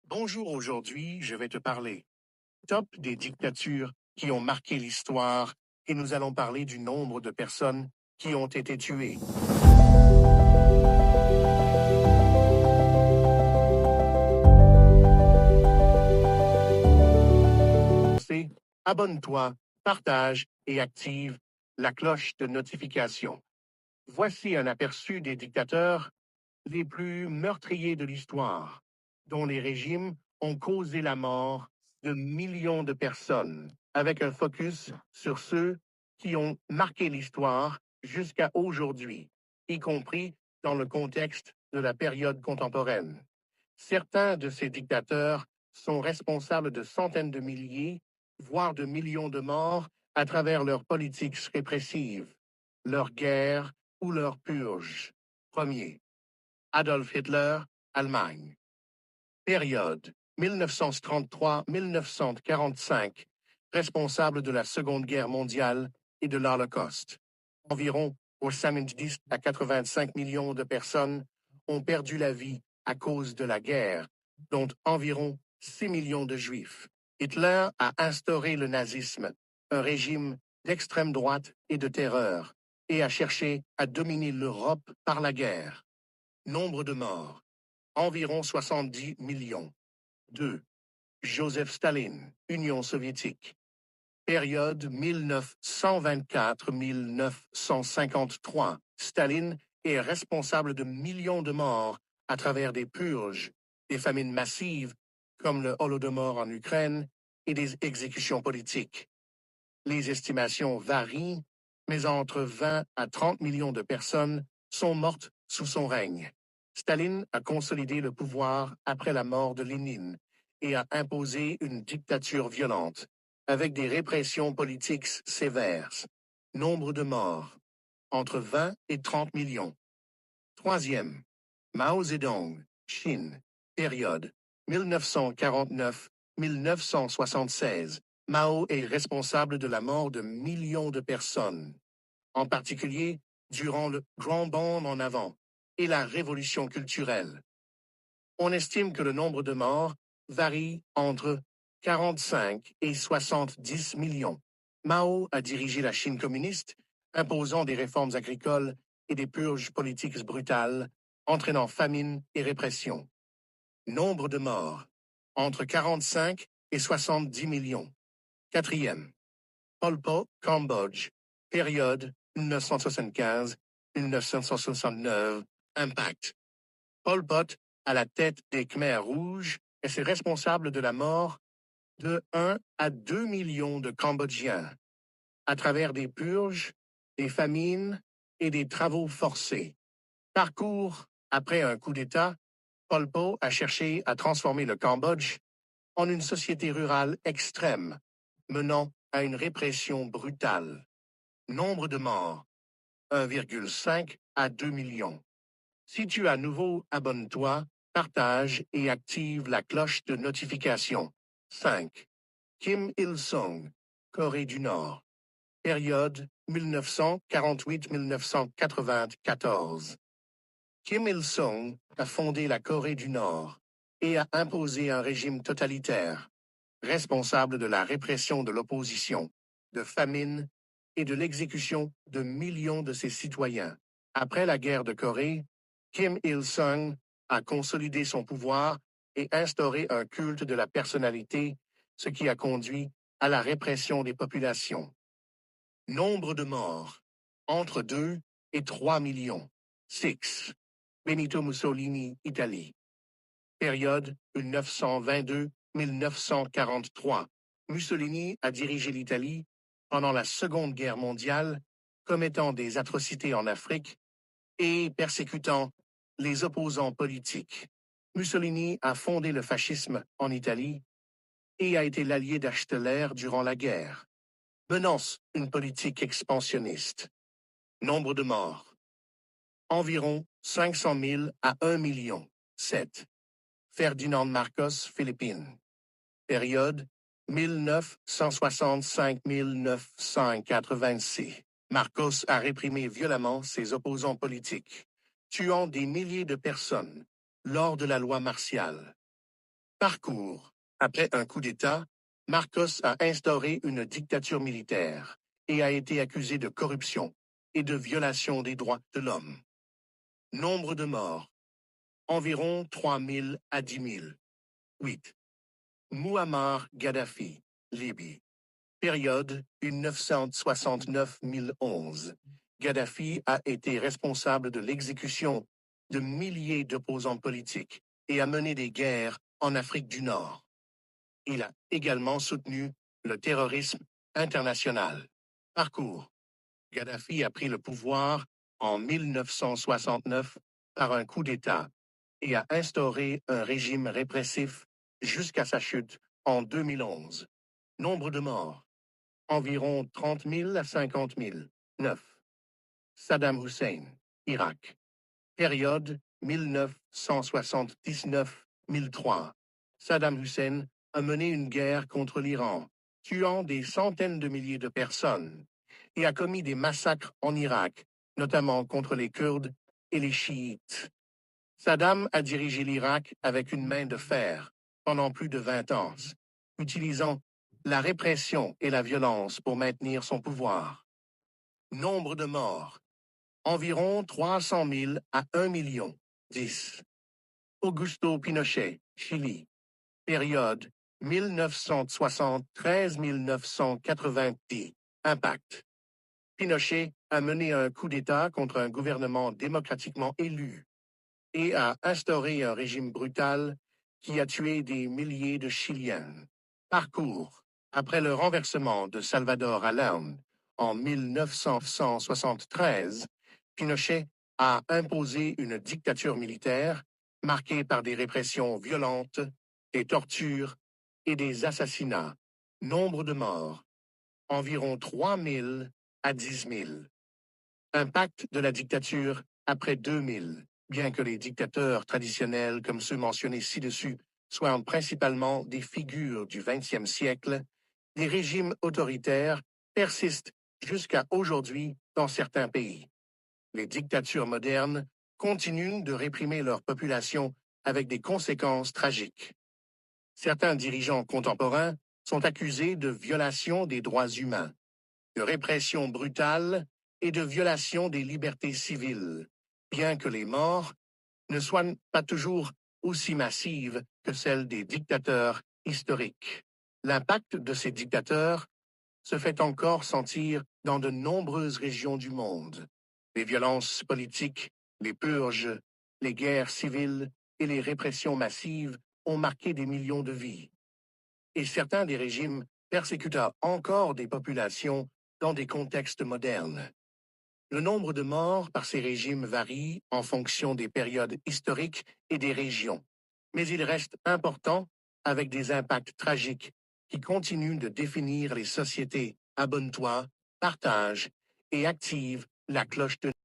Bonjour, aujourd'hui, je vais te parler top des dictatures qui ont marqué l'histoire et nous allons parler du nombre de personnes qui ont été tuées. Abonne-toi, partage et active la cloche de notification. Voici un aperçu des dictateurs les plus meurtriers de l'histoire, dont les régimes ont causé la mort de millions de personnes, avec un focus sur ceux qui ont marqué l'histoire jusqu'à aujourd'hui, y compris dans le contexte de la période contemporaine. Certains de ces dictateurs sont responsables de centaines de milliers, voire de millions de morts à travers leurs politiques répressives, leurs guerres ou leurs purges. Premier, Adolf Hitler, Allemagne. Période 1933-1945, responsable de la Seconde Guerre mondiale et de l'Holocauste. Environ 70 à 85 millions de personnes ont perdu la vie à cause de la guerre, dont environ 6 millions de Juifs. Hitler a instauré le nazisme, un régime d'extrême droite et de terreur, et a cherché à dominer l'Europe par la guerre. Nombre de morts, environ 70 millions. 2. Joseph Staline, Union soviétique. Période 1924-1953. Staline est responsable de millions de morts à travers des purges, des famines massives comme le Holodomor en Ukraine et des exécutions politiques. Les estimations varient, mais entre 20 à 30 millions de personnes sont mortes sous son règne. Staline a consolidé le pouvoir après la mort de Lénine et a imposé une dictature violente, avec des répressions politiques sévères. Nombre de morts, entre 20 et 30 millions. Troisième, Mao Zedong, Chine, période 1949-1976. Mao est responsable de la mort de millions de personnes, en particulier durant le Grand Bond en avant et la révolution culturelle. On estime que le nombre de morts varie entre 45 et 70 millions. Mao a dirigé la Chine communiste, imposant des réformes agricoles et des purges politiques brutales, entraînant famine et répression. Nombre de morts, entre 45 et 70 millions. Quatrième, Pol Pot, Cambodge, période 1975-1969, impact. Pol Pot, à la tête des Khmers rouges, est responsable de la mort de 1 à 2 millions de Cambodgiens, à travers des purges, des famines et des travaux forcés. Parcours après un coup d'État, Pol Pot a cherché à transformer le Cambodge en une société rurale extrême, menant à une répression brutale. Nombre de morts, 1,5 à 2 millions. Si tu es à nouveau, abonne-toi, partage et active la cloche de notification. 5. Kim Il-sung, Corée du Nord. Période 1948-1994. Kim Il-sung a fondé la Corée du Nord et a imposé un régime totalitaire, responsable de la répression de l'opposition, de famine et de l'exécution de millions de ses citoyens. Après la guerre de Corée, Kim Il-sung a consolidé son pouvoir et instauré un culte de la personnalité, ce qui a conduit à la répression des populations. Nombre de morts, entre 2 et 3 millions. 6. Benito Mussolini, Italie. Période 1922-1943. Mussolini a dirigé l'Italie pendant la Seconde Guerre mondiale, commettant des atrocités en Afrique et persécutant les opposants politiques. Mussolini a fondé le fascisme en Italie et a été l'allié d'Hittler durant la guerre, menant une politique expansionniste. Nombre de morts, environ 500 000 à 1 million. 7. Ferdinand Marcos, Philippines. Période 1965-1986. Marcos a réprimé violemment ses opposants politiques, tuant des milliers de personnes lors de la loi martiale. Parcours. Après un coup d'État, Marcos a instauré une dictature militaire et a été accusé de corruption et de violation des droits de l'homme. Nombre de morts. Environ 3 000 à 10 000. 8. Muammar Gaddafi, Libye. Période 1969-2011. Gaddafi a été responsable de l'exécution de milliers d'opposants politiques et a mené des guerres en Afrique du Nord. Il a également soutenu le terrorisme international. Parcours. Gaddafi a pris le pouvoir en 1969 par un coup d'État et a instauré un régime répressif jusqu'à sa chute en 2011. Nombre de morts. Environ 30 000 à 50 000. 9. Saddam Hussein, Irak. Période 1979-1003. Saddam Hussein a mené une guerre contre l'Iran, tuant des centaines de milliers de personnes, et a commis des massacres en Irak, notamment contre les Kurdes et les chiites. Saddam a dirigé l'Irak avec une main de fer pendant plus de 20 ans, utilisant la répression et la violence pour maintenir son pouvoir. Nombre de morts. Environ 300 000 à 1 million. 10. Augusto Pinochet, Chili. Période 1973-1990. Impact. Pinochet a mené un coup d'État contre un gouvernement démocratiquement élu et a instauré un régime brutal qui a tué des milliers de Chiliens. Parcours. Après le renversement de Salvador Allende en 1973, Pinochet a imposé une dictature militaire marquée par des répressions violentes, des tortures et des assassinats. Nombre de morts. Environ 3 000 à 10 000. Impact de la dictature après 2000. Bien que les dictateurs traditionnels comme ceux mentionnés ci-dessus soient principalement des figures du XXe siècle, les régimes autoritaires persistent jusqu'à aujourd'hui dans certains pays. Les dictatures modernes continuent de réprimer leur population avec des conséquences tragiques. Certains dirigeants contemporains sont accusés de violation des droits humains, de répression brutale et de violation des libertés civiles, bien que les morts ne soient pas toujours aussi massives que celles des dictateurs historiques. L'impact de ces dictateurs se fait encore sentir dans de nombreuses régions du monde. Les violences politiques, les purges, les guerres civiles et les répressions massives ont marqué des millions de vies. Et certains des régimes persécutent encore des populations dans des contextes modernes. Le nombre de morts par ces régimes varie en fonction des périodes historiques et des régions, mais il reste important avec des impacts tragiques qui continuent de définir les sociétés. Abonne-toi, partage et active la cloche de